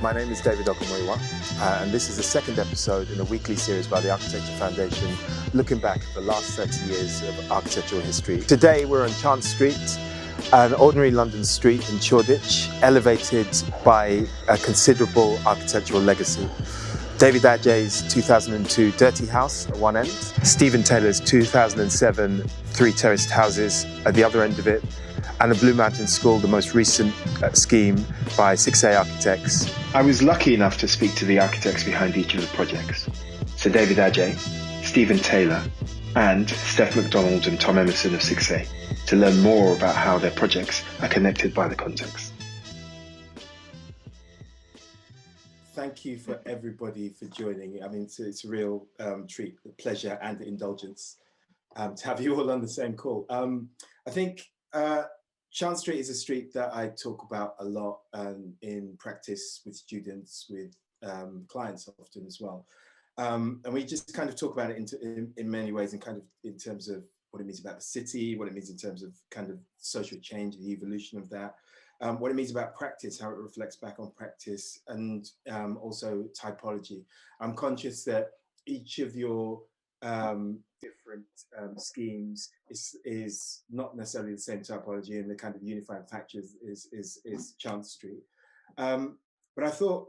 My name is David Ogunmuyiwa, and this is the second episode in a weekly series by the Architecture Foundation, looking back at the last 30 years of architectural history. Today we're on Chance Street, an ordinary London street in Shoreditch, elevated by a considerable architectural legacy. David Adjaye's 2002 Dirty House at one end, Stephen Taylor's 2007 three terraced houses at the other end of it, and the Blue Mountain School, the most recent scheme by 6A Architects. I was lucky enough to speak to the architects behind each of the projects. Sir David Adjaye, Stephen Taylor, and Steph Macdonald and Tom Emerson of 6A, to learn more about how their projects are connected by the context. Thank you for everybody for joining. I mean, it's a real treat, a pleasure and indulgence to have you all on the same call. I think Chance Street is a street that I talk about a lot in practice with students, with clients often as well. And we just kind of talk about it in many ways, and kind of in terms of what it means about the city, what it means in terms of kind of social change, the evolution of that, what it means about practice, how it reflects back on practice, and also typology. I'm conscious that each of your different schemes is not necessarily the same typology, and the kind of unifying factor is Chance Street. But I thought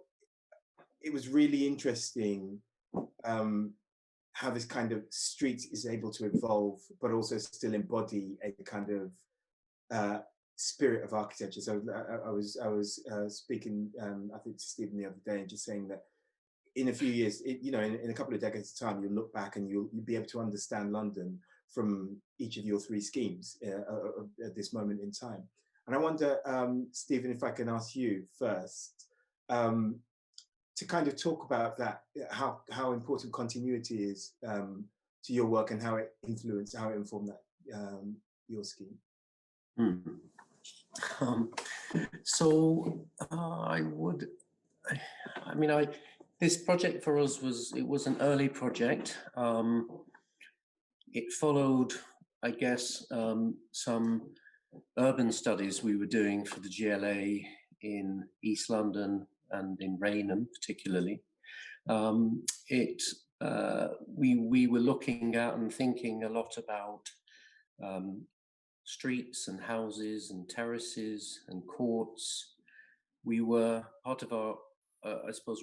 it was really interesting how this kind of street is able to evolve, but also still embody a kind of spirit of architecture. So I was speaking, I think, to Stephen the other day, and just saying that in a few years, in a couple of decades' time, you'll look back and you'll be able to understand London from each of your three schemes at this moment in time. And I wonder, Stephen, if I can ask you first to kind of talk about that, how important continuity is to your work, and how it influenced, how it informed that your scheme. This project for us was an early project. It followed, I guess, some urban studies we were doing for the GLA in East London and in Raynham particularly. We were looking at and thinking a lot about streets and houses and terraces and courts. We were part of our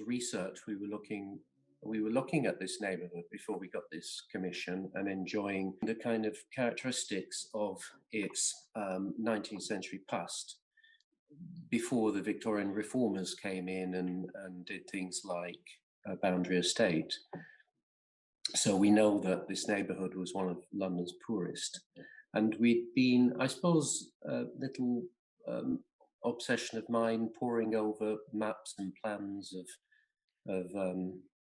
research. We were looking at this neighbourhood before we got this commission, and enjoying the kind of characteristics of its 19th century past, before the Victorian reformers came in and did things like boundary estate. So we know that this neighbourhood was one of London's poorest, and we'd been, I suppose, a little obsession of mine, poring over maps and plans of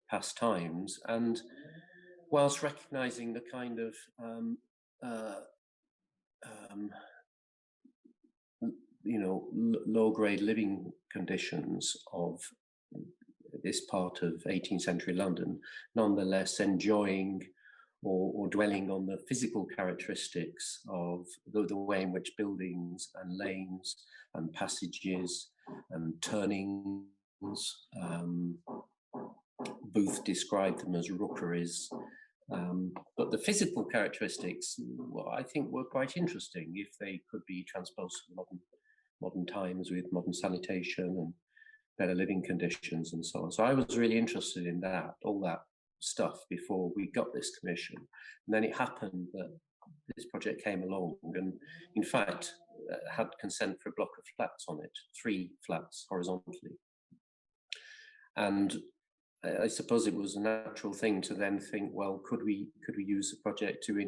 past times, and whilst recognising the kind of low-grade living conditions of this part of 18th century London, nonetheless enjoying or dwelling on the physical characteristics of the way in which buildings and lanes and passages and turnings, Booth described them as rookeries, but the physical characteristics, I think, were quite interesting if they could be transposed to modern times, with modern sanitation and better living conditions and so on. So I was really interested in that, all that stuff, before we got this commission. And then it happened that this project came along, and in fact had consent for a block of flats on it, 3 flats horizontally. And I suppose it was a natural thing to then think, well, could we use the project to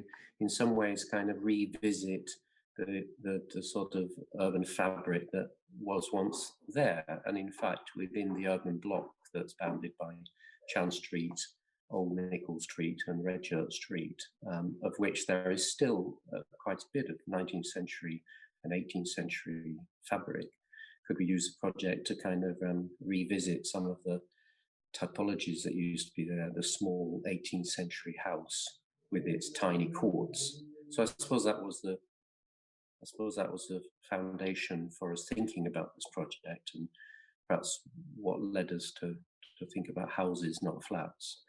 in some ways kind of revisit the sort of urban fabric that was once there, and in fact within the urban block that's bounded by Chance Street, Old Nickel Street and Redchurch Street, of which there is still quite a bit of 19th century and 18th century fabric. Could we use the project to kind of revisit some of the typologies that used to be there, the small 18th century house with its tiny courts? So I suppose that was the foundation for us thinking about this project, and perhaps what led us to think about houses, not flats,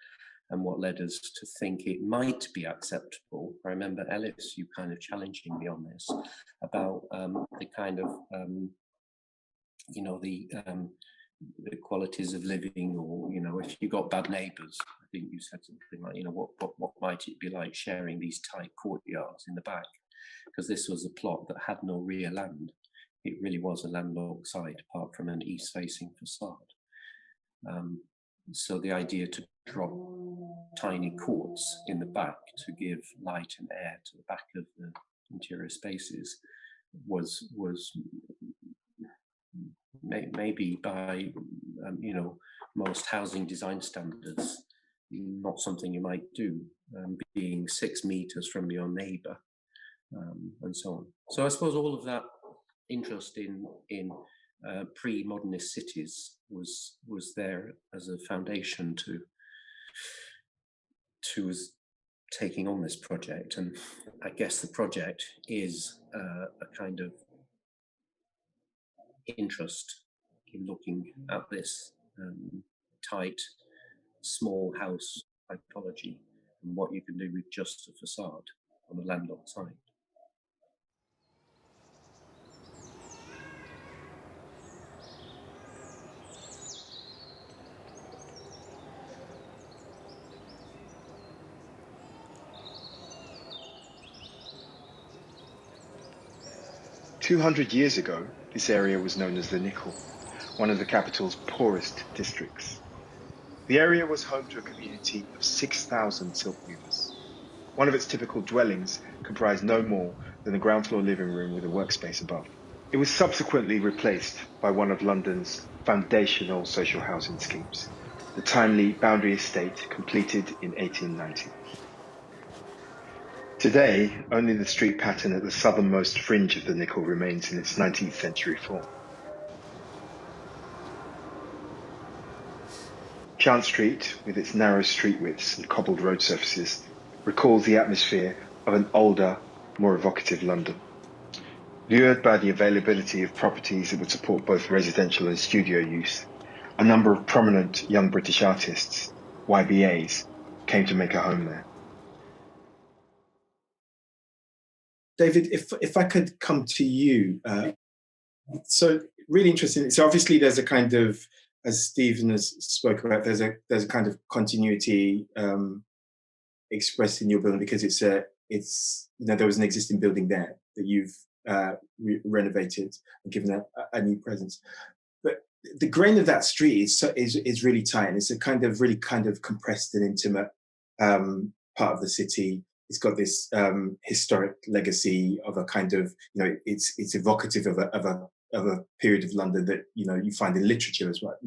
and what led us to think it might be acceptable. I remember, Ellis, you kind of challenging me on this about the kind of, the qualities of living, or, if you got bad neighbours. I think you said something like, what might it be like sharing these tight courtyards in the back? Because this was a plot that had no rear land. It really was a landlocked site apart from an east-facing facade. So the idea to drop tiny courts in the back to give light and air to the back of the interior spaces was maybe by most housing design standards not something you might do, being 6 meters from your neighbour, and so on. So I suppose all of that interest in pre-modernist cities was there as a foundation to us taking on this project. And I guess the project is a kind of interest in looking at this tight, small house typology and what you can do with just a facade on a landlocked site. "200 years ago, this area was known as the Nickel, one of the capital's poorest districts. The area was home to a community of 6,000 silk weavers. One of its typical dwellings comprised no more than a ground floor living room with a workspace above. It was subsequently replaced by one of London's foundational social housing schemes, the timely Boundary Estate, completed in 1890. Today, only the street pattern at the southernmost fringe of the Nickel remains in its 19th century form. Chant Street, with its narrow street widths and cobbled road surfaces, recalls the atmosphere of an older, more evocative London. Lured by the availability of properties that would support both residential and studio use, a number of prominent young British artists, YBAs, came to make a home there. David, if I could come to you, so really interesting. So obviously there's a kind of, as Stephen has spoken about, there's a kind of continuity expressed in your building because it's there was an existing building there that you've renovated and given a new presence. But the grain of that street is really tight, and it's a kind of really kind of compressed and intimate part of the city. It's got this historic legacy of a kind of, it's evocative of a period of London that you find in literature as well,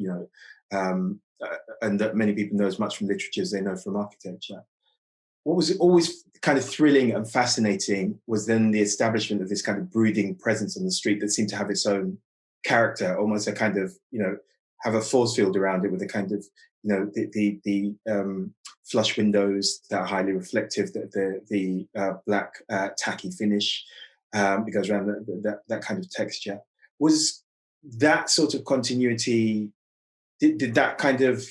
and that many people know as much from literature as they know from architecture. What was always kind of thrilling and fascinating was then the establishment of this kind of brooding presence on the street that seemed to have its own character, almost a kind of, have a force field around it with a kind of, the flush windows that are highly reflective, the black tacky finish that goes around that kind of texture. Was that sort of continuity, did that kind of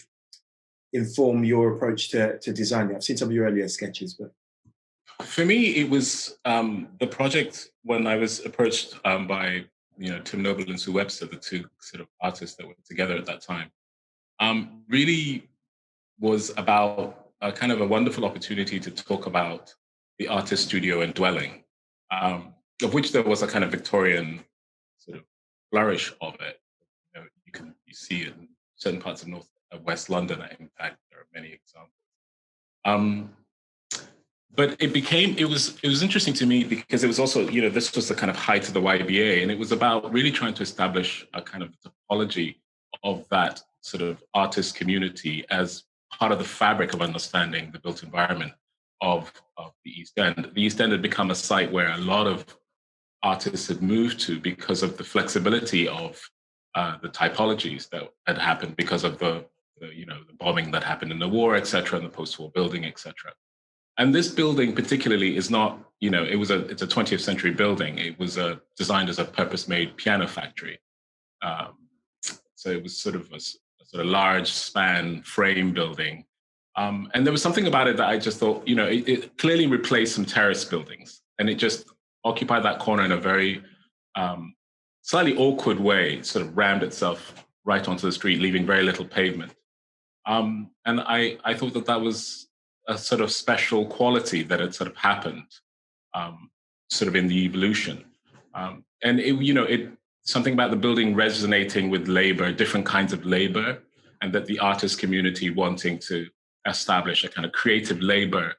inform your approach to designing? I've seen some of your earlier sketches, but. For me, it was the project when I was approached by Tim Noble and Sue Webster, the two sort of artists that were together at that time, really was about a kind of a wonderful opportunity to talk about the artist studio and dwelling, of which there was a kind of Victorian sort of flourish of it. You see it in certain parts of West London. In fact, there are many examples. But it was interesting to me because it was also, this was the kind of height of the YBA, and it was about really trying to establish a kind of topology of that sort of artist community as part of the fabric of understanding the built environment of the East End. The East End had become a site where a lot of artists had moved to because of the flexibility of the typologies that had happened because of the bombing that happened in the war, et cetera, and the post-war building, et cetera. And this building particularly is not, it's a 20th century building. It was designed as a purpose-made piano factory. So it was sort of a sort of large span frame building. And there was something about it that I just thought, it clearly replaced some terrace buildings, and it just occupied that corner in a very slightly awkward way, sort of rammed itself right onto the street, leaving very little pavement. And I thought that was a sort of special quality that had sort of happened, sort of in the evolution. And it something about the building resonating with labor, different kinds of labor, and that the artist community wanting to establish a kind of creative labor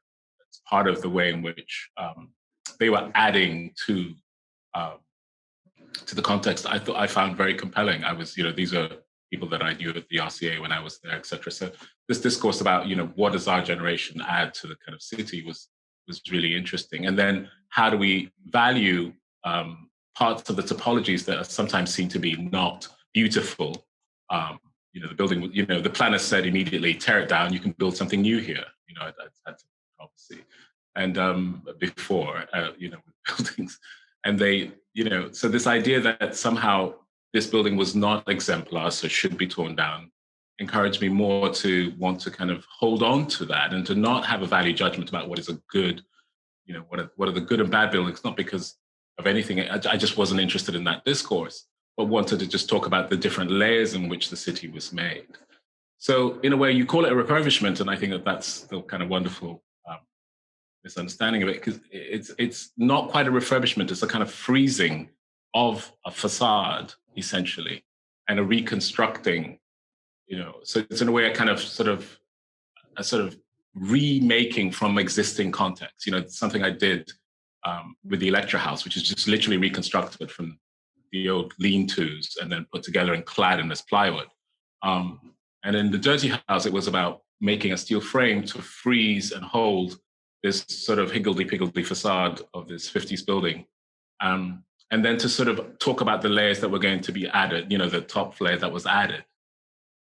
as part of the way in which they were adding to the context. I found very compelling. I was, these are people that I knew at the RCA when I was there, etc. So this discourse about, what does our generation add to the kind of city was really interesting. And then how do we value parts of the topologies that are sometimes seen to be not beautiful? The building, the planner said immediately, tear it down, you can build something new here. That's obviously. And before, with buildings. And they, so this idea that somehow this building was not exemplar, so should be torn down, encouraged me more to want to kind of hold on to that and to not have a value judgment about what is a good, what are the good and bad buildings, not because of anything. I just wasn't interested in that discourse, but wanted to just talk about the different layers in which the city was made. So in a way, you call it a refurbishment, and I think that that's the kind of wonderful misunderstanding of it, because it's not quite a refurbishment. It's a kind of freezing of a facade, essentially, and a reconstructing. So it's in a way a sort of remaking from existing context. Something I did with the Electra House, which is just literally reconstructed from the old lean-tos and then put together and clad in this plywood. And in the Dirty House, it was about making a steel frame to freeze and hold this sort of higgledy-piggledy facade of this 50s building. And then to sort of talk about the layers that were going to be added, the top layer that was added.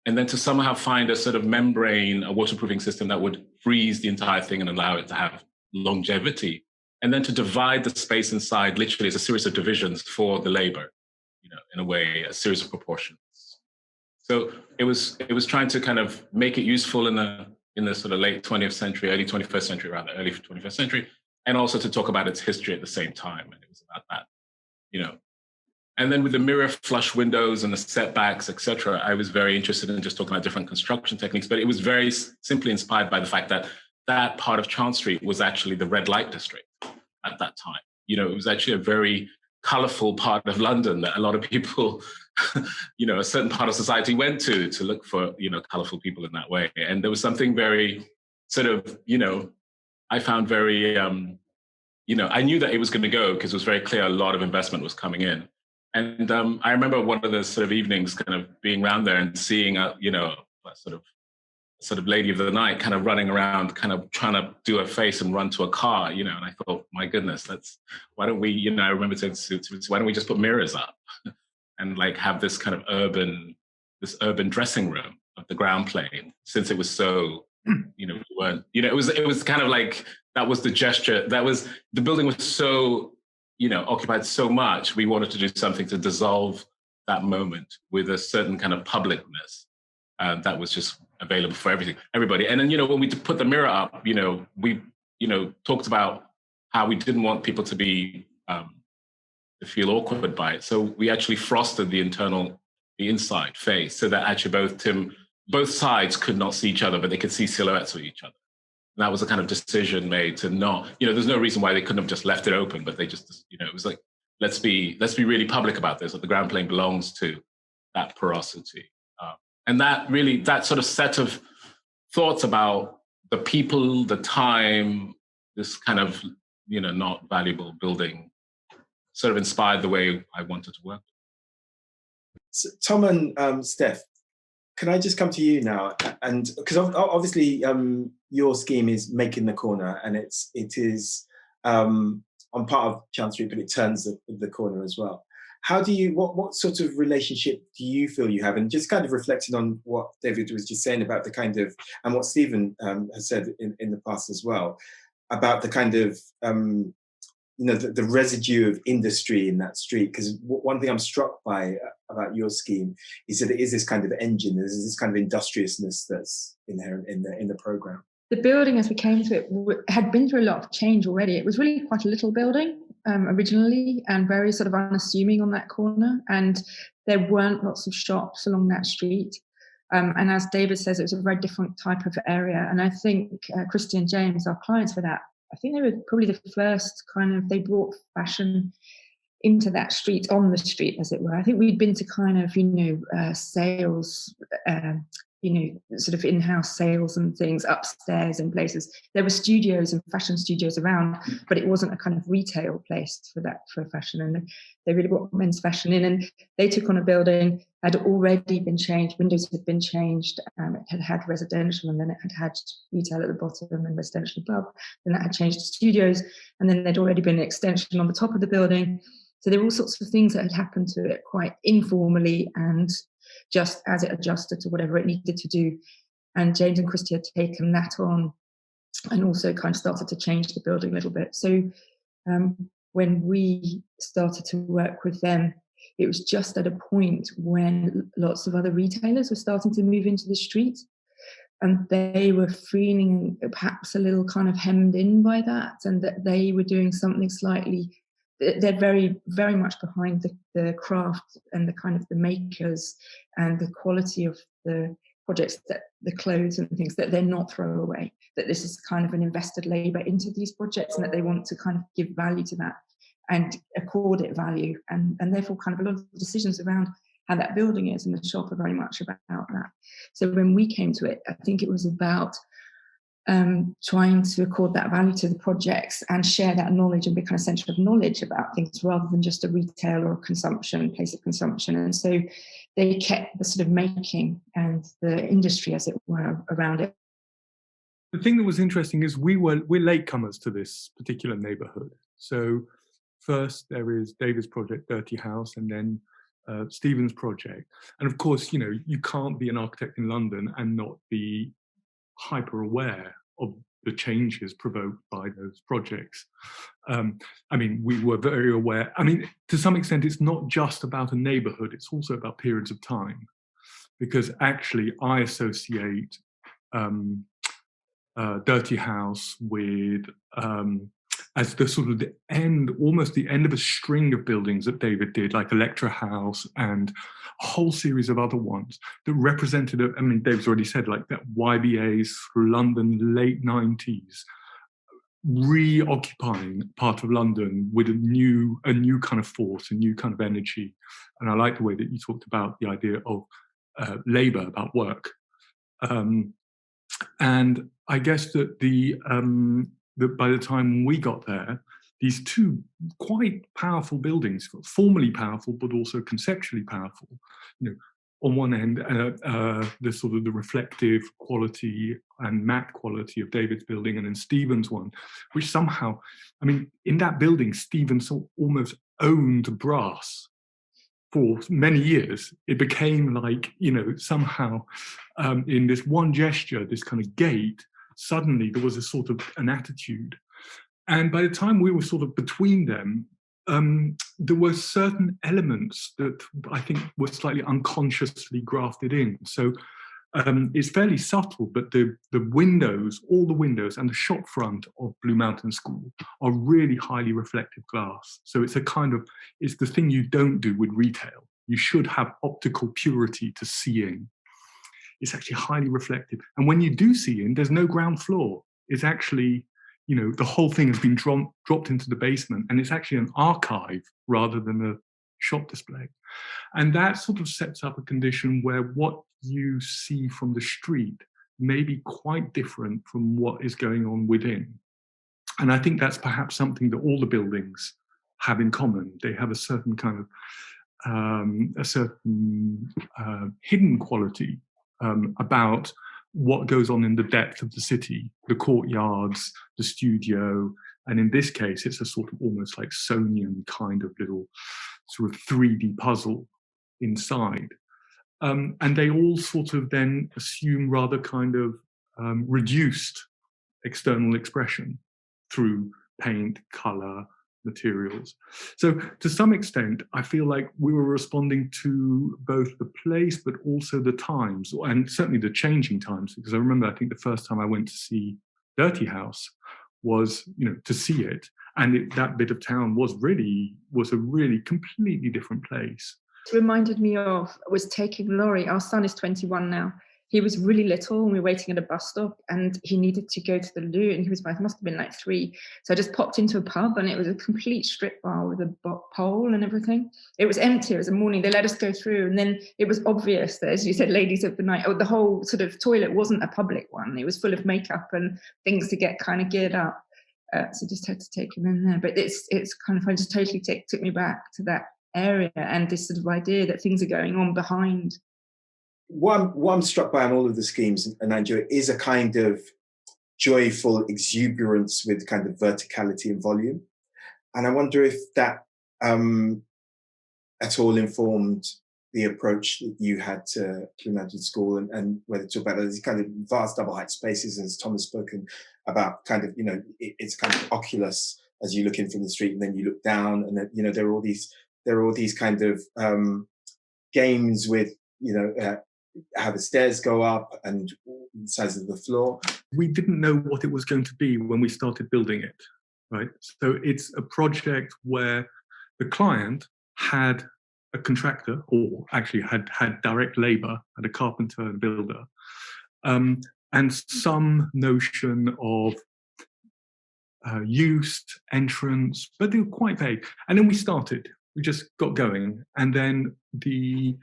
And then to somehow find a sort of membrane, a waterproofing system that would freeze the entire thing and allow it to have longevity. And then to divide the space inside literally as a series of divisions for the labor, in a way, a series of proportions. So it was trying to kind of make it useful in the sort of late 20th century, early 21st century, rather, early 21st century, and also to talk about its history at the same time. And it was about that, And then with the mirror flush windows and the setbacks, etc., I was very interested in just talking about different construction techniques, but it was very simply inspired by the fact that that part of Chant Street was actually the red light district at that time. It was actually a very colorful part of London that a lot of people, a certain part of society went to look for, colorful people in that way. And there was something very sort of, I found very, I knew that it was going to go because it was very clear a lot of investment was coming in. And I remember one of the sort of evenings kind of being around there and seeing, a sort of lady of the night kind of running around, kind of trying to do a face and run to a car, and I thought, my goodness, why don't we, I remember saying to why don't we just put mirrors up and like have this kind of urban dressing room of the ground plane, since it was so, we weren't, it was kind of like, that was the gesture, the building was so, occupied so much, we wanted to do something to dissolve that moment with a certain kind of publicness that was just available for everybody. And then, when we put the mirror up, we, talked about how we didn't want people to be, to feel awkward by it. So we actually frosted the inside face so that actually both sides could not see each other, but they could see silhouettes of each other. And that was a kind of decision made to not, there's no reason why they couldn't have just left it open, but they just, it was like, let's be really public about this, that the ground plane belongs to that porosity. And that sort of set of thoughts about the people, the time, this kind of, not valuable building sort of inspired the way I wanted to work. So, Tom and Steph, can I just come to you now? And because obviously your scheme is making the corner, and it is on part of Chant Street, but it turns the corner as well. How do you, what sort of relationship do you feel you have? And just kind of reflecting on what David was just saying about the kind of, and what Stephen has said in the past as well, about the kind of the residue of industry in that street. Because one thing I'm struck by about your scheme is that it is this kind of engine, there's this kind of industriousness that's inherent in the program. The building, as we came to it, had been through a lot of change already. It was really quite a little building originally, and very sort of unassuming on that corner. And there weren't lots of shops along that street. And as David says, it was a very different type of area. And I think Christy and James, our clients for that, I think they were probably the first they brought fashion into that street, on the street, as it were. I think we'd been to kind of, sales, sort of in-house sales and things upstairs in places. There were studios and fashion studios around, but it wasn't a kind of retail place for fashion. And they really brought men's fashion in, and they took on a building had already been changed. Windows had been changed. It had residential, and then it had retail at the bottom and residential above. Then that had changed to studios, and then there'd already been an extension on the top of the building. So there were all sorts of things that had happened to it quite informally, and just as it adjusted to whatever it needed to do. And James and Christy had taken that on and also kind of started to change the building a little bit. So when we started to work with them, it was just at a point when lots of other retailers were starting to move into the street, and they were feeling perhaps a little kind of hemmed in by that, and that they were doing something slightly. They're very, very much behind the craft and the kind of the makers and the quality of the projects, that the clothes and things, that they're not throwaway, that this is kind of an invested labour into these projects, and that they want to kind of give value to that and accord it value. And therefore kind of a lot of the decisions around how that building is and the shop are very much about that. So when we came to it, I think it was about trying to accord that value to the projects and share that knowledge and be kind of centre of knowledge about things, rather than just a retail or a consumption, place of consumption. And so they kept the sort of making and the industry, as it were, around it. The thing that was interesting is we're latecomers to this particular neighbourhood. So first there is David's project, Dirty House, and then Stephen's project. And of course, you can't be an architect in London and not be hyper aware of the changes provoked by those projects. We were very aware. To some extent, it's not just about a neighbourhood, it's also about periods of time. Because actually, I associate Dirty House with as the sort of the end, almost the end of a string of buildings that David did, like Electra House and a whole series of other ones that represented, David's already said, like that YBAs through London, late 90s, reoccupying part of London with a new kind of force, a new kind of energy. And I like the way that you talked about the idea of labour, about work. And I guess that that by the time we got there, these two quite powerful buildings, formally powerful, but also conceptually powerful, on one end, the sort of the reflective quality and matte quality of David's building, and then Stephen's one, which somehow, in that building, Stephen almost owned brass for many years. It became like, somehow in this one gesture, this kind of gate, suddenly there was a sort of an attitude. And by the time we were sort of between them, there were certain elements that I think were slightly unconsciously grafted in. So it's fairly subtle, but the windows, all the windows and the shop front of Blue Mountain School are really highly reflective glass. So it's it's the thing you don't do with retail. You should have optical purity to see in. It's actually highly reflective. And when you do see in, there's no ground floor. It's actually, the whole thing has been dropped into the basement, and it's actually an archive rather than a shop display. And that sort of sets up a condition where what you see from the street may be quite different from what is going on within. And I think that's perhaps something that all the buildings have in common. They have a certain kind of, hidden quality about what goes on in the depth of the city, the courtyards, the studio, and in this case, it's a sort of almost like Sonian kind of little sort of 3D puzzle inside. And they all sort of then assume rather kind of reduced external expression through paint, colour, materials. So to some extent, I feel like we were responding to both the place, but also the times, and certainly the changing times. Because I remember, I think the first time I went to see Dirty House was, to see it. And that bit of town was a really completely different place. It reminded me of was taking Laurie. Our son is 21 now. He was really little and we were waiting at a bus stop and he needed to go to the loo and he must have been like 3. So I just popped into a pub and it was a complete strip bar with a pole and everything. It was empty. It was a morning. They let us go through and then it was obvious that, as you said, ladies of the night, the whole sort of toilet wasn't a public one. It was full of makeup and things to get kind of geared up. So just had to take him in there. But it's kind of fun. Just totally took me back to that area and this sort of idea that things are going on behind. What I'm struck by on all of the schemes, and Adjaye, is a kind of joyful exuberance with kind of verticality and volume. And I wonder if that at all informed the approach that you had to Imagine School and whether to talk about these kind of vast double height spaces, as Tom has spoken about, kind of, it's kind of oculus as you look in from the street and then you look down and then, there are all these kind of games with, how the stairs go up and the size of the floor. We didn't know what it was going to be when we started building it, right? So it's a project where the client had a contractor, or actually had direct labour, had a carpenter and builder, and some notion of use, entrance, but they were quite vague. And then we just got going, and then the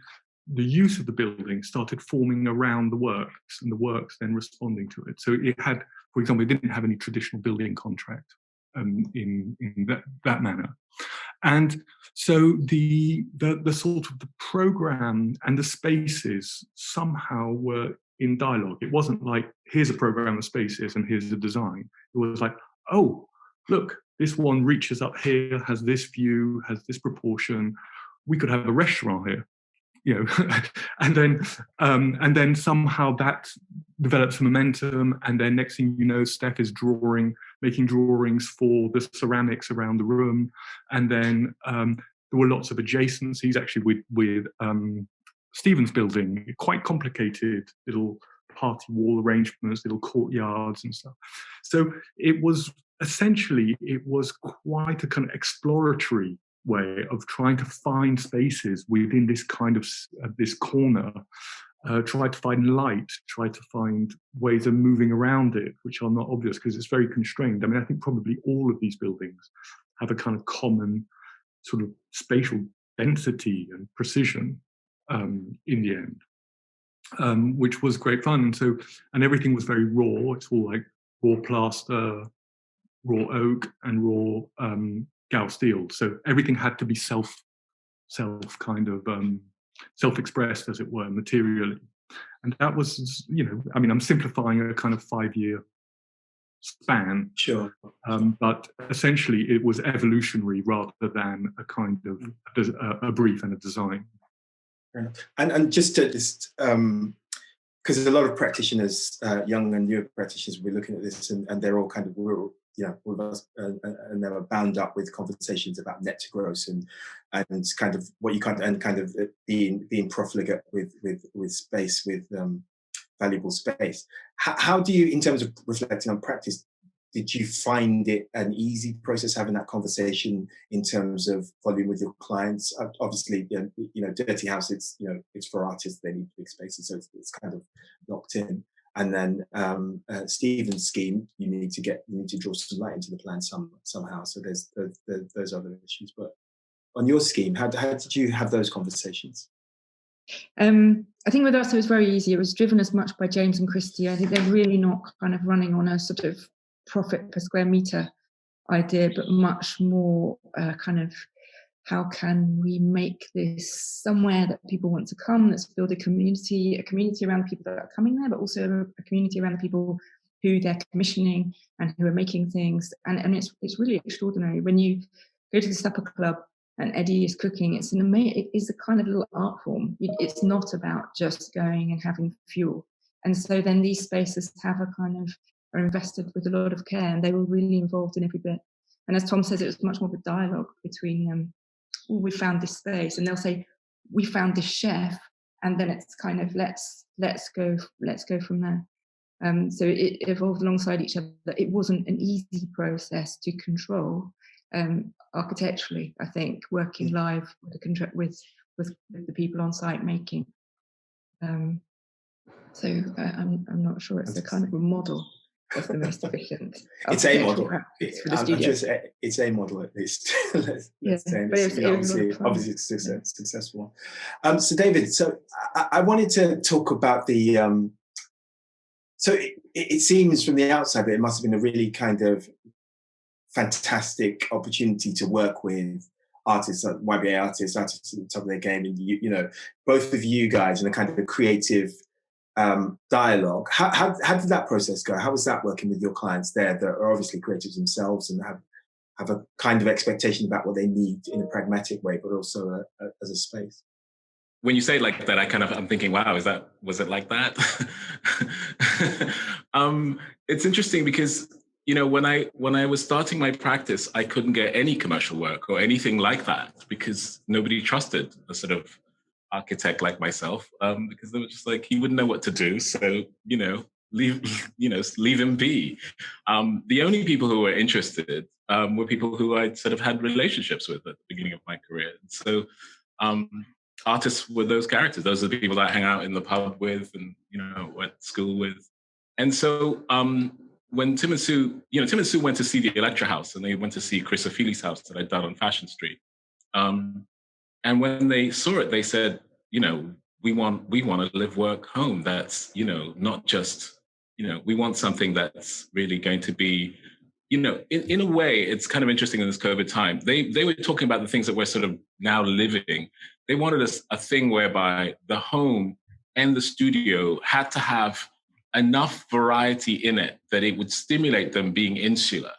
use of the building started forming around the works, and the works then responding to it. So it had, for example, it didn't have any traditional building contract in that manner. And so the sort of the program and the spaces somehow were in dialogue. It wasn't like, here's a program of spaces and here's the design. It was like, oh, look, this one reaches up here, has this view, has this proportion. We could have a restaurant here. And then somehow that develops momentum, and then next thing you know, Steph is making drawings for the ceramics around the room, and then there were lots of adjacencies actually with Stephen's building, quite complicated little party wall arrangements, little courtyards and stuff. So it was quite a kind of exploratory way of trying to find spaces within this kind of this corner, try to find light, try to find ways of moving around it, which are not obvious because it's very constrained. I mean, I think probably all of these buildings have a kind of common sort of spatial density and precision in the end, which was great fun. And everything was very raw. It's all like raw plaster, raw oak, and raw Gauss steel. So everything had to be self-expressed, as it were, materially. And that was, I'm simplifying a kind of 5-year span. Sure. But essentially it was evolutionary rather than a kind of a brief and a design. And just to because there's a lot of practitioners, young and newer practitioners, we're looking at this, and they're all kind of rural, all of us, and they were bound up with conversations about net to gross and kind of what you can't, and kind of being profligate with space, with valuable space. How do you, in terms of reflecting on practice, did you find it an easy process having that conversation in terms of volume with your clients? Obviously, Dirty House, it's for artists, they need big spaces, so it's kind of locked in. And then Stephen's scheme, you need to draw some light into the plan somehow. So there's those other issues. But on your scheme, how did you have those conversations? I think with us it was very easy. It was driven as much by James and Christy. I think they're really not kind of running on a sort of profit per square meter idea, but much more kind of how can we make this somewhere that people want to come, let's build a community around the people that are coming there, but also a community around the people who they're commissioning and who are making things. And it's really extraordinary. When you go to the supper club and Eddie is cooking, it is a kind of little art form. It's not about just going and having fuel. And so then these spaces have a kind of, are invested with a lot of care, and they were really involved in every bit. And as Tom says, it was much more of a dialogue between, we found this space, and they'll say, we found this chef, and then it's kind of let's go from there. So it evolved alongside each other. It wasn't an easy process to control architecturally. I think working live with the people on site making. So I'm not sure it's a kind of a model of the most efficient. It's a model. It's a model at least. let's say. But Obviously it's successful. So David, I wanted to talk about the. So it seems from the outside that it must have been a really kind of fantastic opportunity to work with artists, YBA artists at the top of their game, and you know, both of you guys in a kind of a creative dialogue. How did that process go? How was that working with your clients there that are obviously creatives themselves and have a kind of expectation about what they need in a pragmatic way, but also as a space? When you say it like that, I'm thinking, wow, was it like that? It's interesting because, you know, when I was starting my practice, I couldn't get any commercial work or anything like that because nobody trusted a sort of architect like myself, because they were just like, he wouldn't know what to do. So, you know, leave him be. The only people who were interested were people who I'd sort of had relationships with at the beginning of my career. So artists were those characters. Those are the people that I hang out in the pub with and, you know, went to school with. And so when Tim and Sue went to see the Electra House and they went to see Chris O'Feely's house that I'd done on Fashion Street. And when they saw it, they said, you know, we want to live work home. That's, you know, not just, you know, we want something that's really going to be, you know, in a way, it's kind of interesting in this COVID time. They were talking about the things that we're sort of now living. They wanted a thing whereby the home and the studio had to have enough variety in it that it would stimulate them being insular.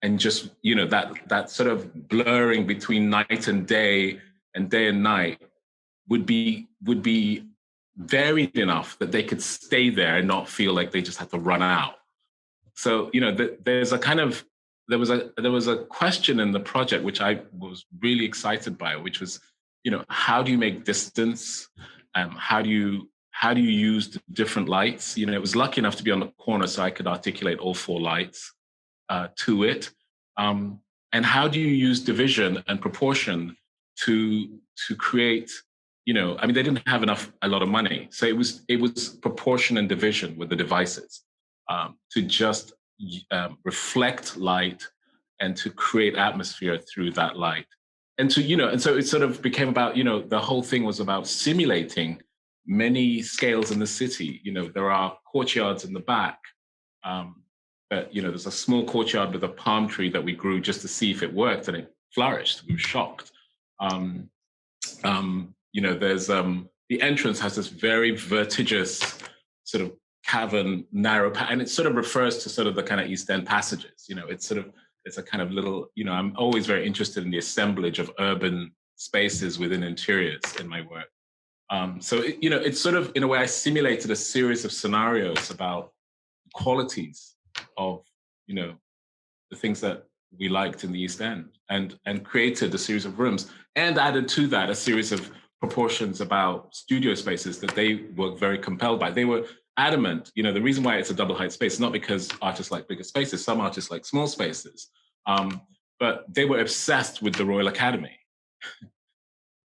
And just, you know, that sort of blurring between night and day and night would be varied enough that they could stay there and not feel like they just had to run out. So, you know, there was a question in the project which I was really excited by, which was, you know, how do you make distance? How do you use the different lights? You know, it was lucky enough to be on the corner so I could articulate all 4 lights to it. And how do you use division and proportion to create, you know, I mean, they didn't have a lot of money. So it was proportion and division with the devices to just reflect light and to create atmosphere through that light. And to, you know, and so it sort of became about, you know, the whole thing was about simulating many scales in the city. You know, there are courtyards in the back, but, you know, there's a small courtyard with a palm tree that we grew just to see if it worked, and it flourished. We were shocked. You know, there's the entrance has this very vertiginous sort of cavern, narrow, and it sort of refers to sort of the kind of East End passages. You know, it's a kind of little, you know, I'm always very interested in the assemblage of urban spaces within interiors in my work. So, you know, it's sort of, in a way, I simulated a series of scenarios about qualities of, you know, the things that we liked in the East End, and created a series of rooms, and added to that a series of proportions about studio spaces that they were very compelled by. They were adamant, you know, the reason why it's a double height space is not because artists like bigger spaces, some artists like small spaces, but they were obsessed with the Royal Academy.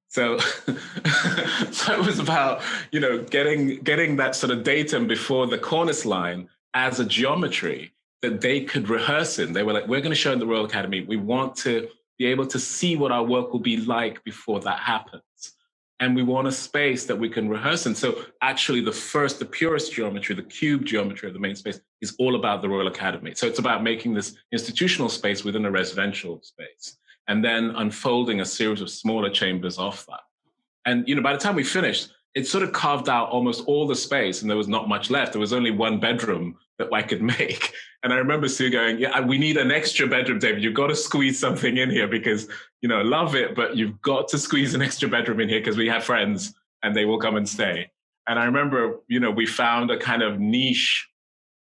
So it was about, you know, getting that sort of datum before the cornice line as a geometry that they could rehearse in. They were like, we're going to show in the Royal Academy. We want to be able to see what our work will be like before that happens. And we want a space that we can rehearse in. So actually the purest geometry, the cube geometry of the main space is all about the Royal Academy. So it's about making this institutional space within a residential space, and then unfolding a series of smaller chambers off that. And, you know, by the time we finished, it sort of carved out almost all the space, and there was not much left. There was only one bedroom that I could make. And I remember Sue going, yeah, we need an extra bedroom, David. You've got to squeeze something in here because, you know, love it, but you've got to squeeze an extra bedroom in here because we have friends and they will come and stay. And I remember, you know, we found a kind of niche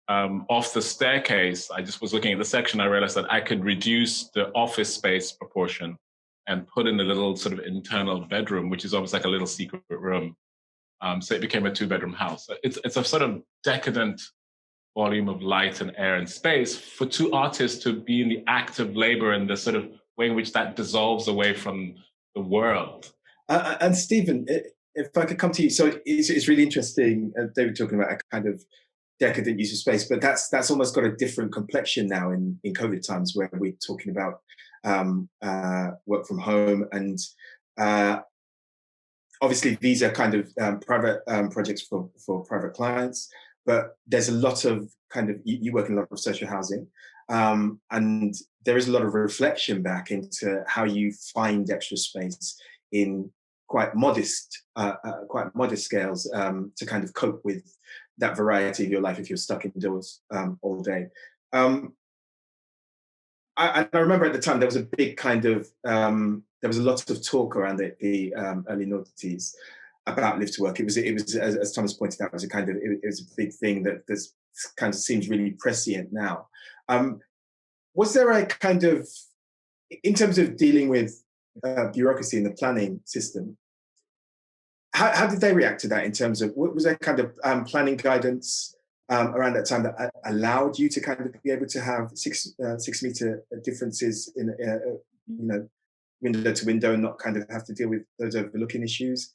off the staircase, I just was looking at the section, I realized that I could reduce the office space proportion and put in a little sort of internal bedroom, which is almost like a little secret room. So it became a 2-bedroom house. It's a sort of decadent volume of light and air and space for two artists to be in the act of labor and the sort of way in which that dissolves away from the world. And Stephen, if I could come to you, so it's really interesting, David talking about a kind of decadent use of space, but that's almost got a different complexion now in COVID times, where we're talking about work from home, and obviously these are kind of private projects for private clients, but there's a lot of kind of, you work in a lot of social housing, and there is a lot of reflection back into how you find extra space in quite modest scales to kind of cope with that variety of your life if you're stuck indoors all day. I remember at the time there was a big kind of, there was a lot of talk around the early noughties about live to work. It was as Thomas pointed out, it was a big thing that this kind of seems really prescient now. Was there a kind of, in terms of dealing with bureaucracy in the planning system, how did they react to that in terms of, was there kind of planning guidance around that time that allowed you to kind of be able to have 6 meter differences in, window to window and not kind of have to deal with those overlooking issues?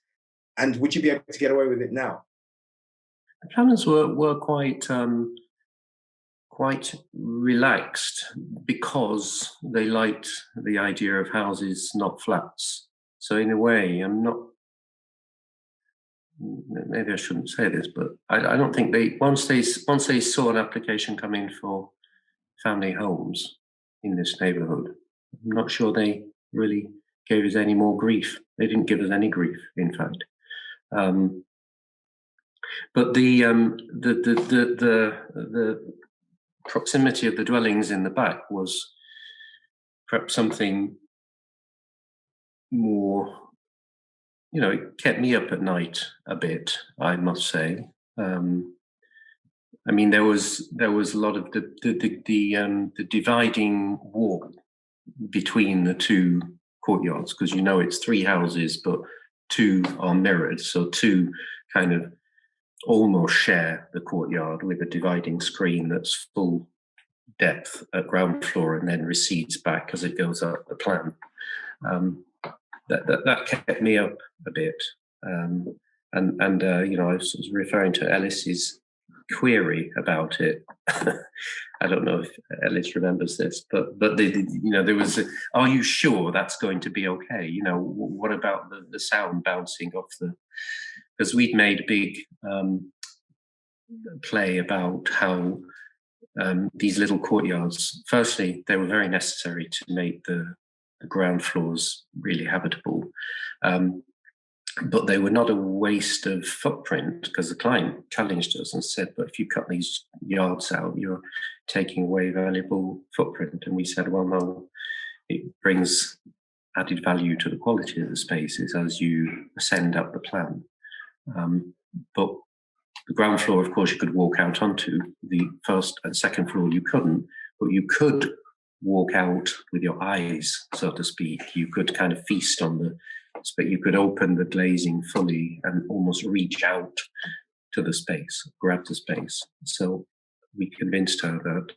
And would you be able to get away with it now? The planners were quite relaxed because they liked the idea of houses, not flats. So in a way, maybe I shouldn't say this, but I don't think once they saw an application come in for family homes in this neighbourhood, I'm not sure they really gave us any more grief. They didn't give us any grief, in fact. But the proximity of the dwellings in the back was perhaps something more. It kept me up at night a bit, I must say. I mean, there was a lot of the dividing wall between the two courtyards, because it's 3 houses, but 2 are mirrored, so 2 kind of almost share the courtyard with a dividing screen that's full depth at ground floor and then recedes back as it goes up the plan. That kept me up a bit, I was referring to Ellis's query about it. I don't know if Ellis remembers this, but there was are you sure that's going to be okay? What about the sound bouncing off because we'd made a big play about how these little courtyards, firstly, they were very necessary to make the ground floors really habitable, but they were not a waste of footprint, because the client challenged us and said, but if you cut these yards out, you're taking away valuable footprint. And we said, well, no, it brings added value to the quality of the spaces as you ascend up the plan. But the ground floor, of course, you could walk out onto. The first and second floor you couldn't, but you could walk out with your eyes, so to speak. You could kind of feast on but you could open the glazing fully and almost reach out to the space, grab the space. So we convinced her that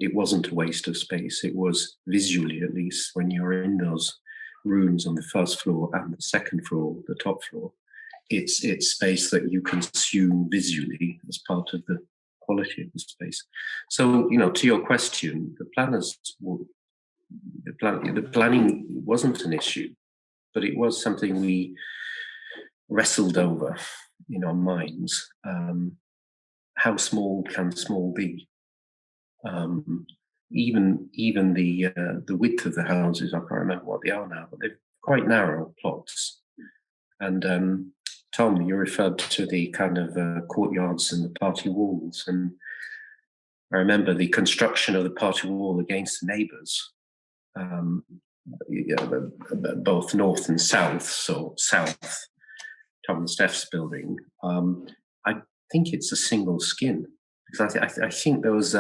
it wasn't a waste of space. It was, visually at least, when you're in those rooms on the first floor and the second floor, the top floor, it's space that you consume visually as part of the quality of the space. So, to your question, the planning wasn't an issue, but it was something we wrestled over in our minds. How small can small be? Even the width of the houses, I can't remember what they are now, but they're quite narrow plots. And Tom, you referred to the kind of courtyards and the party walls, and I remember the construction of the party wall against the neighbours, both north and south. So south, Tom and Steph's building. I think it's a single skin because I think there was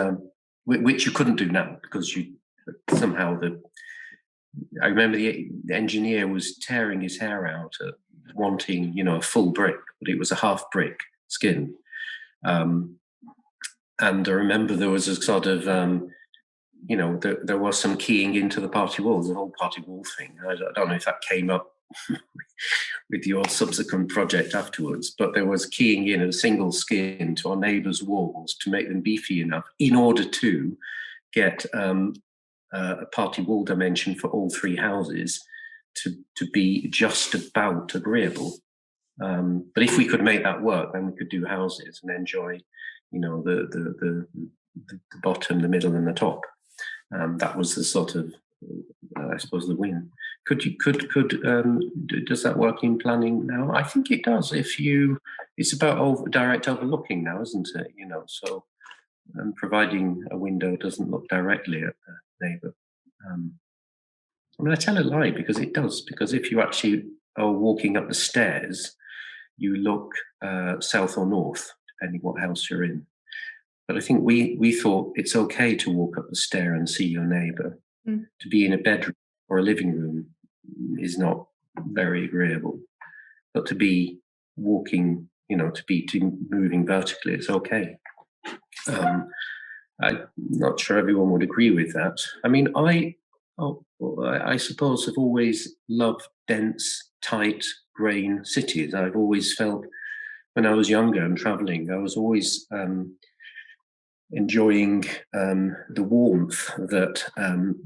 which you couldn't do now, because you somehow I remember the engineer was tearing his hair out at wanting, you know, a full brick, but it was a half brick skin. And I remember there was a sort of, you know, there was some keying into the party walls, the whole party wall thing. I don't know if that came up with your subsequent project afterwards, but there was keying in a single skin to our neighbours' walls to make them beefy enough in order to get a party wall dimension for all three houses to be just about agreeable. But if we could make that work, then we could do houses and enjoy, you know, the bottom, the middle, and the top. That was the sort of, I suppose, the win. Does that work in planning now? I think it does. It's about direct overlooking now, isn't it? You know, so providing a window doesn't look directly at the neighbour. I mean, I tell a lie, because it does. Because if you actually are walking up the stairs, you look south or north, depending what house you're in. But I think we thought it's okay to walk up the stair and see your neighbour. To be in a bedroom or a living room is not very agreeable. But to be walking, you know, to be moving vertically, it's okay. I'm not sure everyone would agree with that. I mean, I suppose I've always loved dense, tight, grain cities. I've always felt, when I was younger and travelling, I was always enjoying the warmth that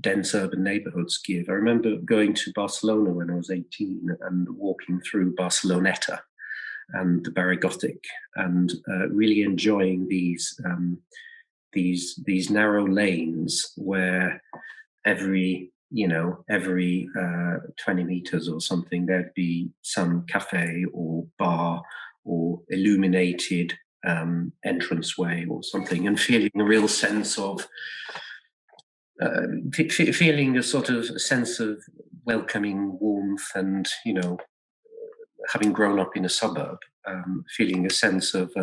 dense urban neighbourhoods give. I remember going to Barcelona when I was 18 and walking through Barceloneta and the Barry Gothic, and really enjoying these narrow lanes where every 20 meters or something there'd be some cafe or bar or illuminated entranceway or something, and feeling a real sense of feeling a sort of sense of welcoming warmth, and, you know, having grown up in a suburb, feeling a sense of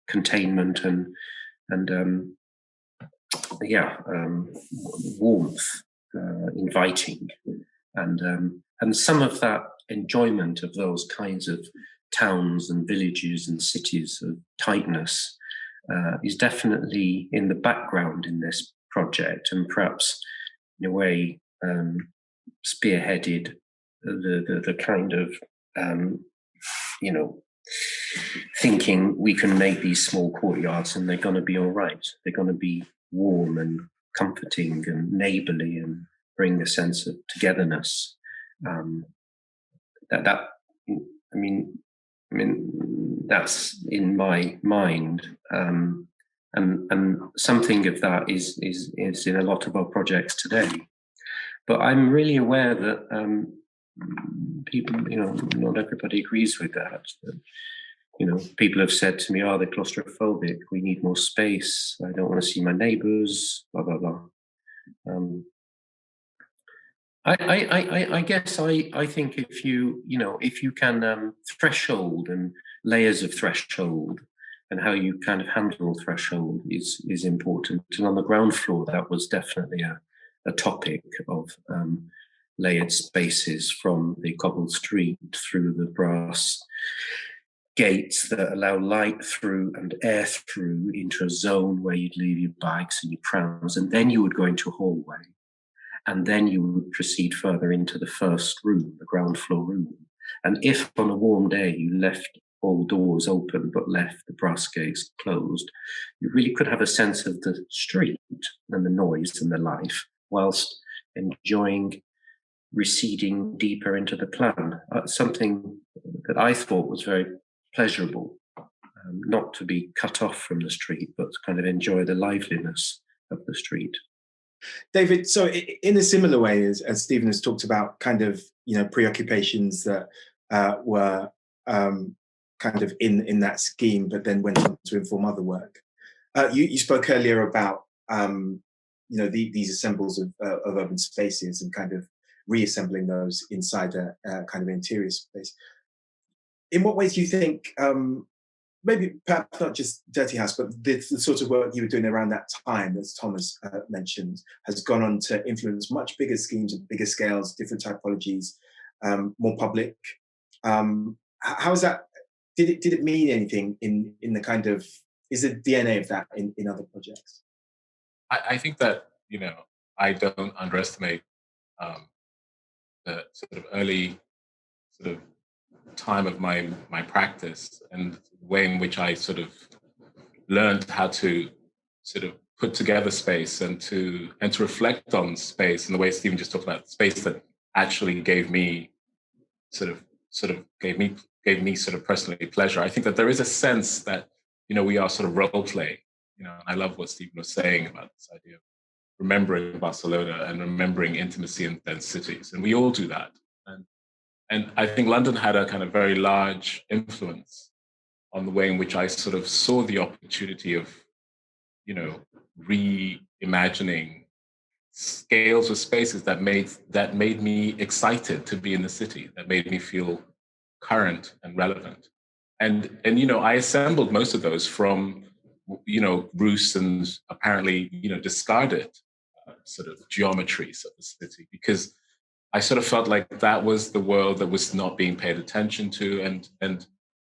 containment and warmth, inviting, and some of that enjoyment of those kinds of towns and villages and cities of tightness is definitely in the background in this project, and perhaps in a way spearheaded the kind of thinking we can make these small courtyards and they're going to be all right. They're going to be warm and comforting and neighbourly and bring a sense of togetherness. I mean, that's in my mind, and something of that is in a lot of our projects today. But I'm really aware that people, not everybody agrees with that. People have said to me, "Oh, they're claustrophobic. We need more space. I don't want to see my neighbours." Blah blah blah. I guess I think if you can threshold and layers of threshold and how you kind of handle threshold is important. And on the ground floor, that was definitely a topic of layered spaces, from the cobbled street through the brass gates that allow light through and air through into a zone where you'd leave your bags and your prams, and then you would go into a hallway. And then you would proceed further into the first room, the ground floor room. And if on a warm day you left all doors open but left the brass gates closed, you really could have a sense of the street and the noise and the life, whilst enjoying receding deeper into the plan. Something that I thought was very pleasurable, not to be cut off from the street, but to kind of enjoy the liveliness of the street. David, so in a similar way as Stephen has talked about, kind of preoccupations that were kind of in that scheme, but then went on to inform other work. You spoke earlier about these assembles of urban spaces and kind of reassembling those inside a kind of interior space. In what ways do you think maybe perhaps not just Dirty House, but the sort of work you were doing around that time, as Thomas mentioned, has gone on to influence much bigger schemes and bigger scales, different typologies, more public. How is that? Did it mean anything in the kind of, is the DNA of that in other projects? I think that, I don't underestimate the sort of early sort of time of my practice and the way in which I sort of learned how to sort of put together space and to reflect on space, and the way Stephen just talked about space that actually gave me personally pleasure. I think that there is a sense that, we are sort of role play, and I love what Stephen was saying about this idea of remembering Barcelona and remembering intimacy in dense cities. And we all do that. And I think London had a kind of very large influence on the way in which I sort of saw the opportunity of, reimagining scales of spaces that made me excited to be in the city, that made me feel current and relevant. And I assembled most of those from, Roos and apparently, discarded sort of geometries of the city, because I sort of felt like that was the world that was not being paid attention to, and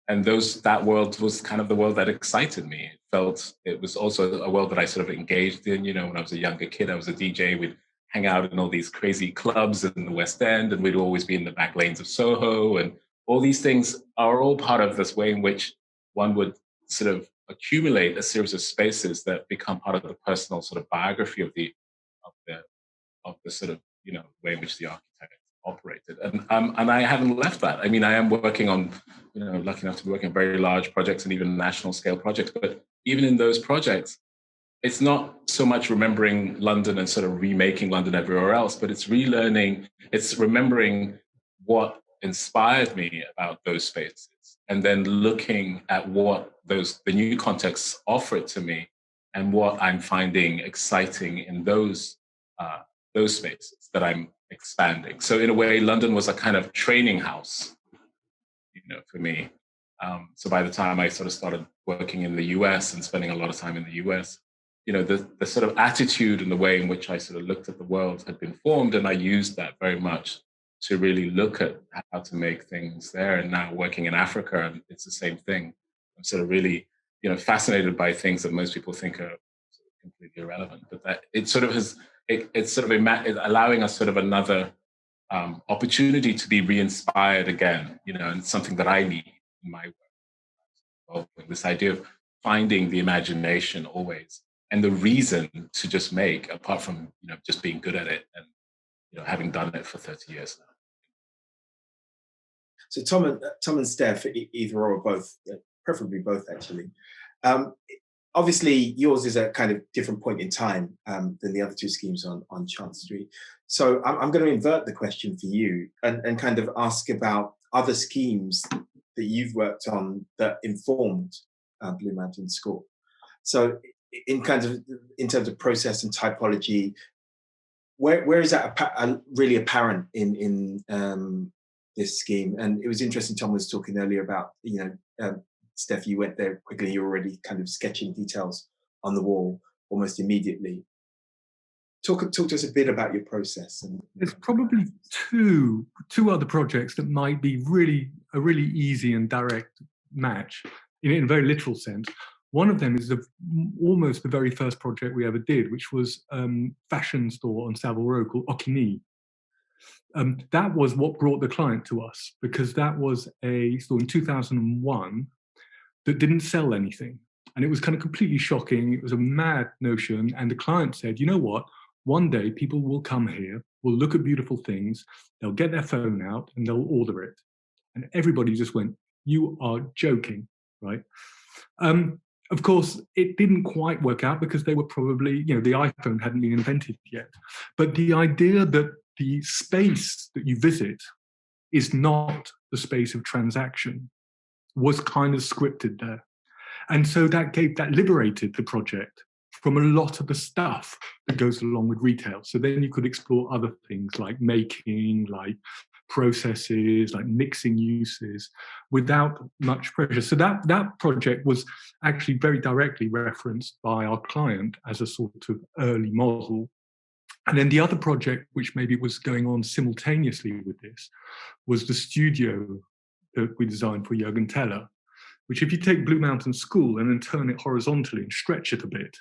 that world was kind of the world that excited me. It was also a world that I sort of engaged in. When I was a younger kid, I was a DJ. We'd hang out in all these crazy clubs in the West End, and we'd always be in the back lanes of Soho, and all these things are all part of this way in which one would sort of accumulate a series of spaces that become part of the personal sort of biography of the sort of way in which the architect operated. And I haven't left that. I mean, I am working on, lucky enough to be working on very large projects and even national scale projects. But even in those projects, it's not so much remembering London and sort of remaking London everywhere else, but it's relearning, it's remembering what inspired me about those spaces, and then looking at what the new contexts offer to me and what I'm finding exciting in those spaces that I'm expanding. So in a way, London was a kind of training house, for me. So by the time I sort of started working in the US and spending a lot of time in the US, the sort of attitude and the way in which I sort of looked at the world had been formed, and I used that very much to really look at how to make things there. And now working in Africa, and it's the same thing. I'm sort of really, fascinated by things that most people think are sort of completely irrelevant, but that it sort of has, it's sort of allowing us sort of another opportunity to be re-inspired again, and something that I need in my work. This idea of finding the imagination always, and the reason to just make, apart from, just being good at it and, having done it for 30 years now. So Tom and Steph, either or both, preferably both actually. Obviously, yours is a kind of different point in time than the other two schemes on Chance Street. So I'm going to invert the question for you and kind of ask about other schemes that you've worked on that informed Blue Mountain School. So in terms of process and typology, where is that really apparent in this scheme? And it was interesting, Tom was talking earlier about, Steph, you went there quickly, you're already kind of sketching details on the wall almost immediately. Talk to us a bit about your process. There's probably two other projects that might be a really easy and direct match in a very literal sense. One of them is almost the very first project we ever did, which was fashion store on Savile Row called Okini. That was what brought the client to us, because that was a store in 2001 that didn't sell anything. And it was kind of completely shocking. It was a mad notion. And the client said, you know what? One day people will come here, will look at beautiful things, they'll get their phone out and they'll order it. And everybody just went, you are joking, right? Of course, it didn't quite work out because they were probably, the iPhone hadn't been invented yet. But the idea that the space that you visit is not the space of transaction was kind of scripted there. And so that liberated the project from a lot of the stuff that goes along with retail. So then you could explore other things like making, like processes, like mixing uses, without much pressure. So that project was actually very directly referenced by our client as a sort of early model. And then the other project, which maybe was going on simultaneously with this, was the studio that we designed for Jürgen Teller, which, if you take Blue Mountain School and then turn it horizontally and stretch it a bit,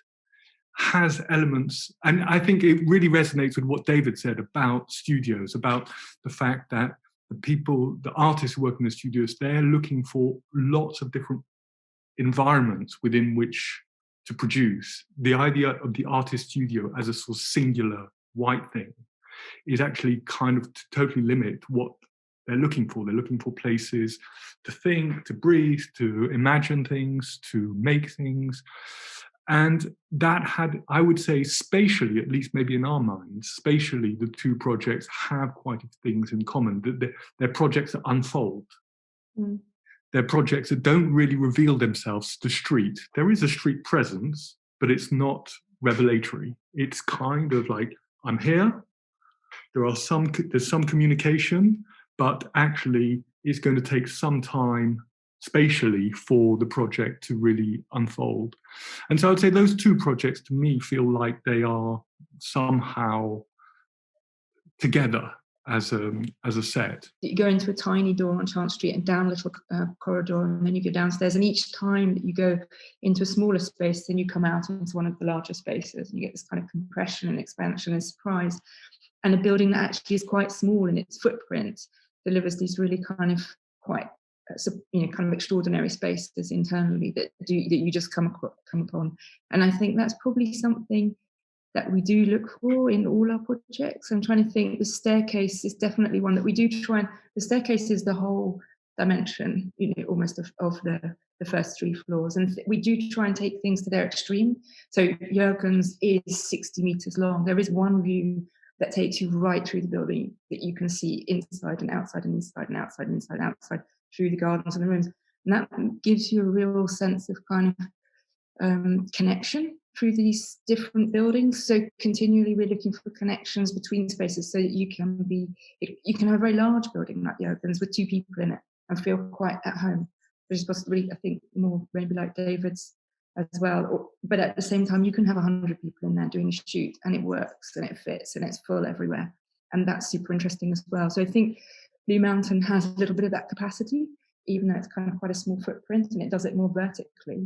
has elements, and I think it really resonates with what David said about studios, about the fact that the artists who work in the studios, they're looking for lots of different environments within which to produce. The idea of the artist studio as a sort of singular white thing is actually kind of to totally limit what they're looking for. They're looking for places to think, to breathe, to imagine things, to make things. And that had, I would say, spatially, at least maybe in our minds, spatially, the two projects have quite a few things in common. They're projects that unfold. Mm. They're projects that don't really reveal themselves to street. There is a street presence, but it's not revelatory. It's kind of like, I'm here, there's some communication, but actually it's going to take some time spatially for the project to really unfold. And so I'd say those two projects to me feel like they are somehow together as a set. You go into a tiny door on Chance Street and down a little corridor, and then you go downstairs, and each time that you go into a smaller space, then you come out into one of the larger spaces, and you get this kind of compression and expansion and surprise. And a building that actually is quite small in its footprint delivers these really kind of quite kind of extraordinary spaces internally that you just come upon. And I think that's probably something that we do look for in all our projects. I'm trying to think, the staircase is definitely one that we do try and, the staircase is the whole dimension, almost of the first 3 floors. And we do try and take things to their extreme. So Jürgen's is 60 meters long. There is one view that takes you right through the building that you can see inside and outside and inside and outside and inside and outside through the gardens and the rooms. And that gives you a real sense of kind of connection through these different buildings. So continually we're looking for connections between spaces so that you can have a very large building like Jürgen's with 2 people in it and feel quite at home, which is possibly, I think, more maybe like David's as well. But at the same time, you can have 100 people in there doing a shoot and it works and it fits and it's full everywhere. And that's super interesting as well. So I think Blue Mountain has a little bit of that capacity, even though it's kind of quite a small footprint, and it does it more vertically.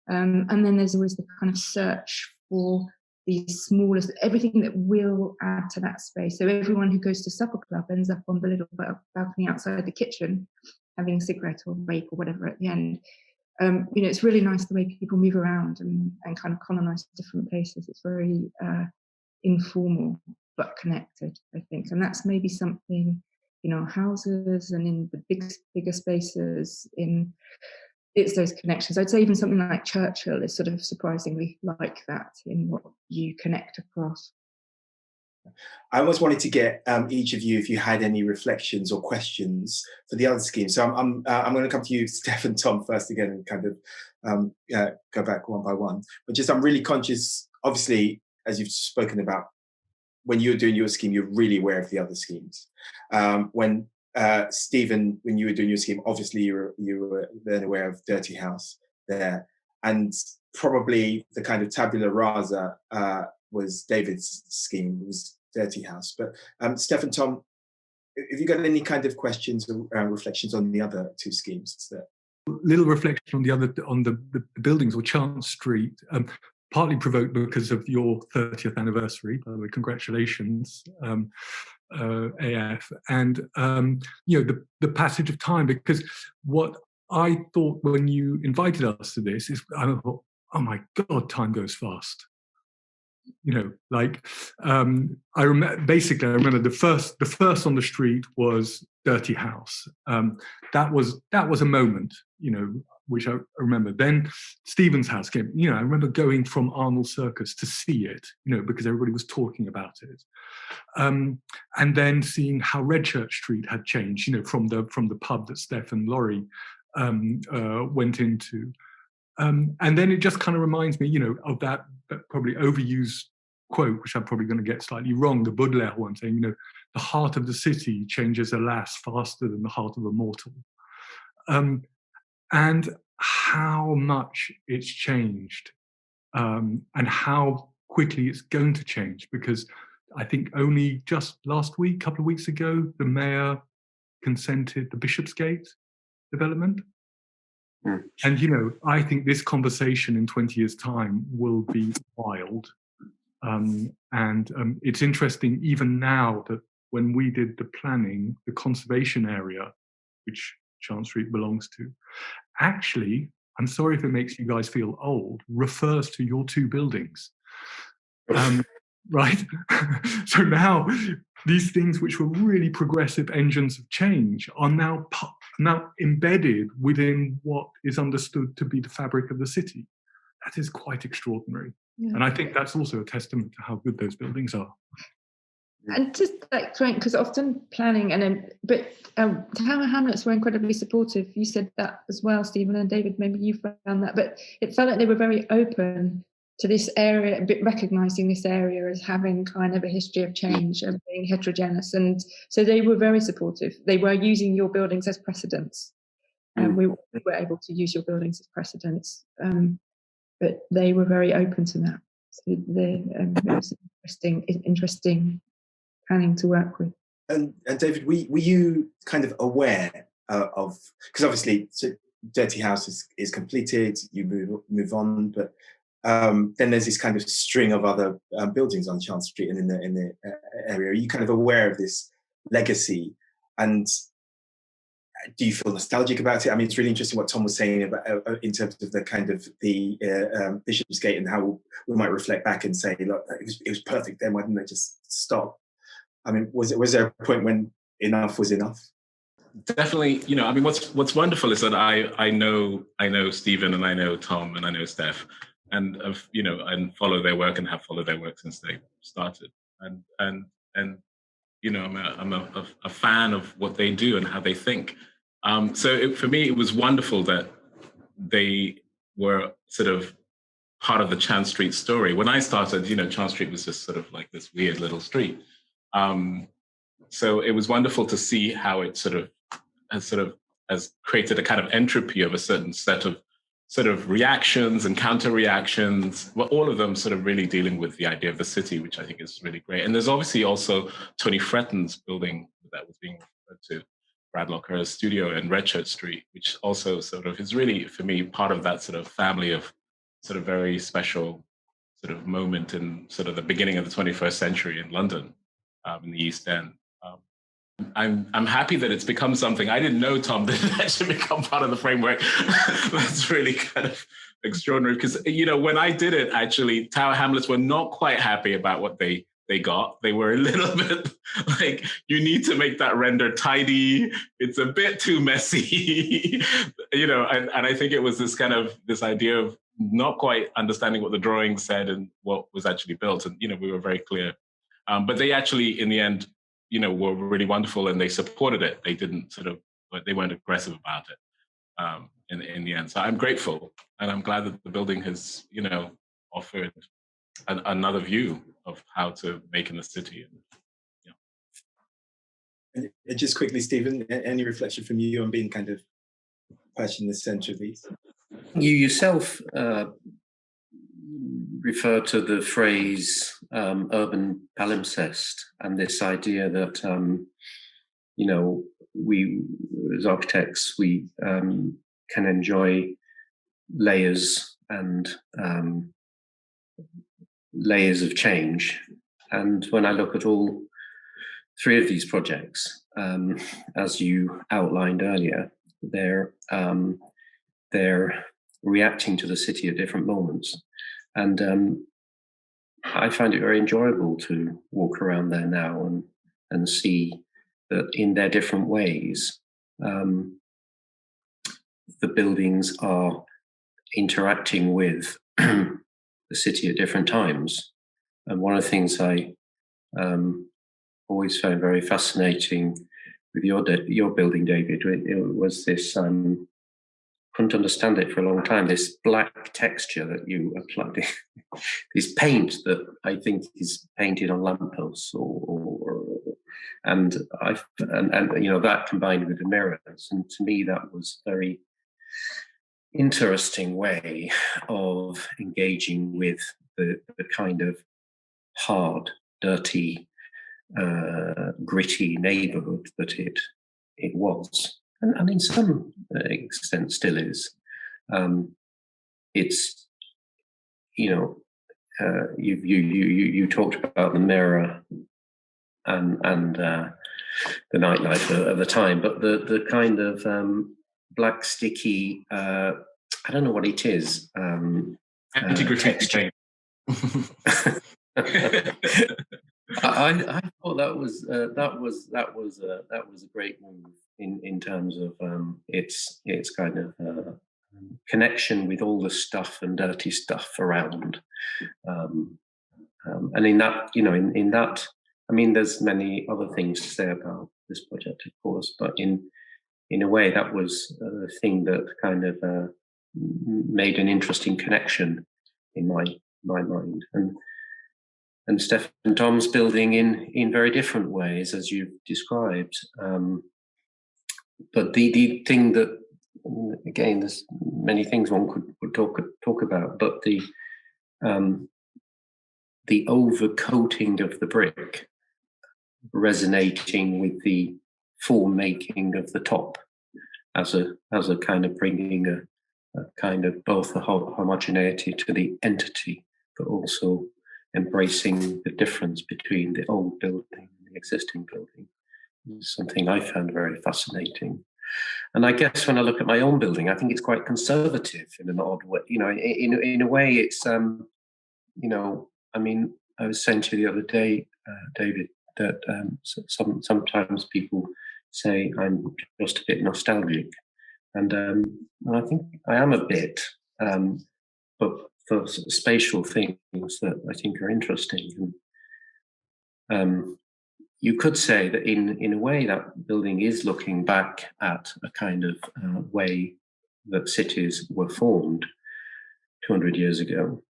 And then there's always the kind of search for the smallest, everything that will add to that space. So everyone who goes to supper club ends up on the little balcony outside the kitchen, having a cigarette or a vape or whatever at the end. It's really nice the way people move around and kind of colonize different places. It's very informal but connected, I think. And that's maybe something, houses and in the bigger spaces, it's those connections. I'd say even something like Churchill is sort of surprisingly like that in what you connect across. I almost wanted to get each of you, if you had any reflections or questions for the other schemes. So I'm going to come to you, Steph and Tom, first again, and kind of go back one by one. But I'm really conscious, obviously, as you've spoken about, when you're doing your scheme, you're really aware of the other schemes. When Stephen, when you were doing your scheme, obviously you were then aware of Dirty House there, and probably the kind of tabula rasa was David's scheme, was Dirty House. But Steph and Tom, have you got any kind of questions or reflections on the other 2 schemes? Little reflection on the buildings or Chance Street. Partly provoked because of your 30th anniversary, by the way, congratulations, AF, and the passage of time. Because what I thought when you invited us to this is, I thought, oh my God, time goes fast. I remember the first on the street was Dirty House. That was a moment, which I remember. Then Stephen's house came, I remember going from Arnold Circus to see it, because everybody was talking about it. And then seeing how Redchurch Street had changed, from the pub that Steph and Laurie went into. And then it just kind of reminds me, of that probably overused quote, which I'm probably going to get slightly wrong, the Baudelaire one, saying, the heart of the city changes, alas, faster than the heart of a mortal. And how much it's changed, and how quickly it's going to change, because I think only just last week, a couple of weeks ago, the mayor consented the Bishopsgate development. Mm. And, I think this conversation in 20 years' time will be wild. It's interesting even now that when we did the planning, the conservation area, which Chant Street belongs to, actually, I'm sorry if it makes you guys feel old, refers to your two buildings. Right? So now these things which were really progressive engines of change are now embedded within what is understood to be the fabric of the city. That is quite extraordinary. Yeah. And I think that's also a testament to how good those buildings are. And just like, because often planning Tower Hamlets were incredibly supportive. You said that as well, Stephen, and David, maybe you found that, but it felt like they were very open to this area, recognising this area as having kind of a history of change and being heterogeneous. And so they were very supportive. They were using your buildings as precedents. And we were able to use your buildings as precedents. But they were very open to that. So it was interesting planning to work with. And David, were you kind of aware of, because obviously Dirty House is completed, you move on, but then there's this kind of string of other buildings on Chant Street and in the area. Are you kind of aware of this legacy, and do you feel nostalgic about it? I mean, it's really interesting what Tom was saying about in terms of the kind of the Bishopsgate and how we might reflect back and say, look, it was perfect then. Why didn't they just stop? I mean, was there a point when enough was enough? Definitely. I mean, what's wonderful is that I know Stephen and I know Tom and I know Steph, and and follow their work and have followed their work since they started, and I'm a fan of what they do and how they think. For me, it was wonderful that they were sort of part of the Chant Street story. When I started, Chant Street was just sort of like this weird little street. So it was wonderful to see how it has created a kind of entropy of a certain set of sort of reactions and counter reactions, but all of them sort of really dealing with the idea of the city, which I think is really great. And there's obviously also Tony Fretton's building that was being referred to, Brad Locker's studio in Redchurch Street, which also sort of is really, for me, part of that sort of family of sort of very special sort of moment in sort of the beginning of the 21st century in London, in the East End. I'm happy that it's become something. I didn't know, Tom, that it actually become part of the framework. That's really kind of extraordinary because, when I did it, actually, Tower Hamlets were not quite happy about what they got. They were a little bit like, you need to make that render tidy. It's a bit too messy, and I think it was this idea of not quite understanding what the drawing said and what was actually built. And, we were very clear. But they actually, in the end, were really wonderful and they supported it. They didn't they weren't aggressive about it in the end. So I'm grateful and I'm glad that the building has, offered another view of how to make in the city. And just quickly, Stephen, any reflection from you on being kind of perched in the centre of these? You yourself refer to the phrase urban palimpsest and this idea that, we as architects, we can enjoy layers and layers of change. And when I look at all three of these projects, as you outlined earlier, they're reacting to the city at different moments. And I find it very enjoyable to walk around there now and see that in their different ways, the buildings are interacting with the city at different times. And one of the things I always found very fascinating with your building, David, it was this couldn't understand it for a long time. This black texture that you applied, this paint that I think is painted on lampposts, and that combined with the mirrors, and to me that was very interesting way of engaging with the kind of hard, dirty, gritty neighbourhood that it was, and in some extent still is. It's, you talked about the mirror and the nightlife of the time, but the kind of black sticky, I don't know what it is. Anti-graffiti paint. I thought that was a great move in terms of its kind of connection with all the stuff and dirty stuff around, and in that, in that, I mean, there's many other things to say about this project, of course, but in a way, that was the thing that kind of made an interesting connection in my mind, and Steph and Tom's building in very different ways, as you've described. But the thing that, again, there's many things one could talk about, but the overcoating of the brick resonating with the form making of the top as a kind of bringing a kind of both a homogeneity to the entity, but also embracing the difference between the old building and the existing building is something I found very fascinating. And I guess when I look at my own building, I think it's quite conservative in an odd way. In a way, it's I mean, I was saying to you the other day, David, that sometimes people say I'm just a bit nostalgic, and I think I am a bit, but for spatial things that I think are interesting. And you could say that in a way that building is looking back at a kind of way that cities were formed 200 years ago.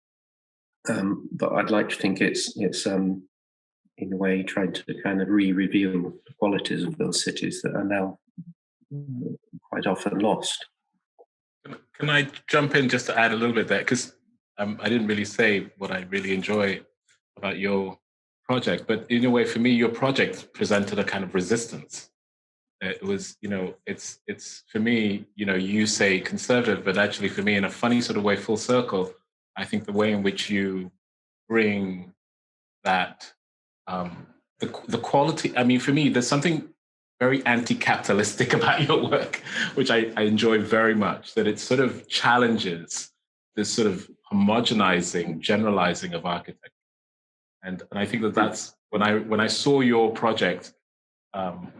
But I'd like to think it's in a way trying to kind of reveal the qualities of those cities that are now quite often lost. Can I jump in just to add a little bit there? Because I didn't really say what I really enjoy about your project, but in a way, for me, your project presented a kind of resistance. It was, it's for me, you say conservative, but actually for me, in a funny sort of way, full circle, I think the way in which you bring that, the quality, I mean, for me, there's something very anti-capitalistic about your work, which I enjoy very much, that it sort of challenges this sort of homogenizing, generalizing of architecture. And I think that's when I saw your project,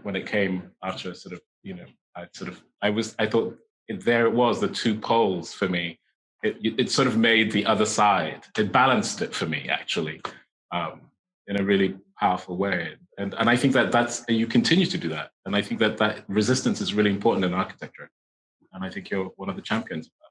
when it came after sort of, I thought there it was, the two poles for me. It sort of made the other side. It balanced it for me, actually, in a really powerful way. And I think that's, you continue to do that. And I think that resistance is really important in architecture. And I think you're one of the champions of that.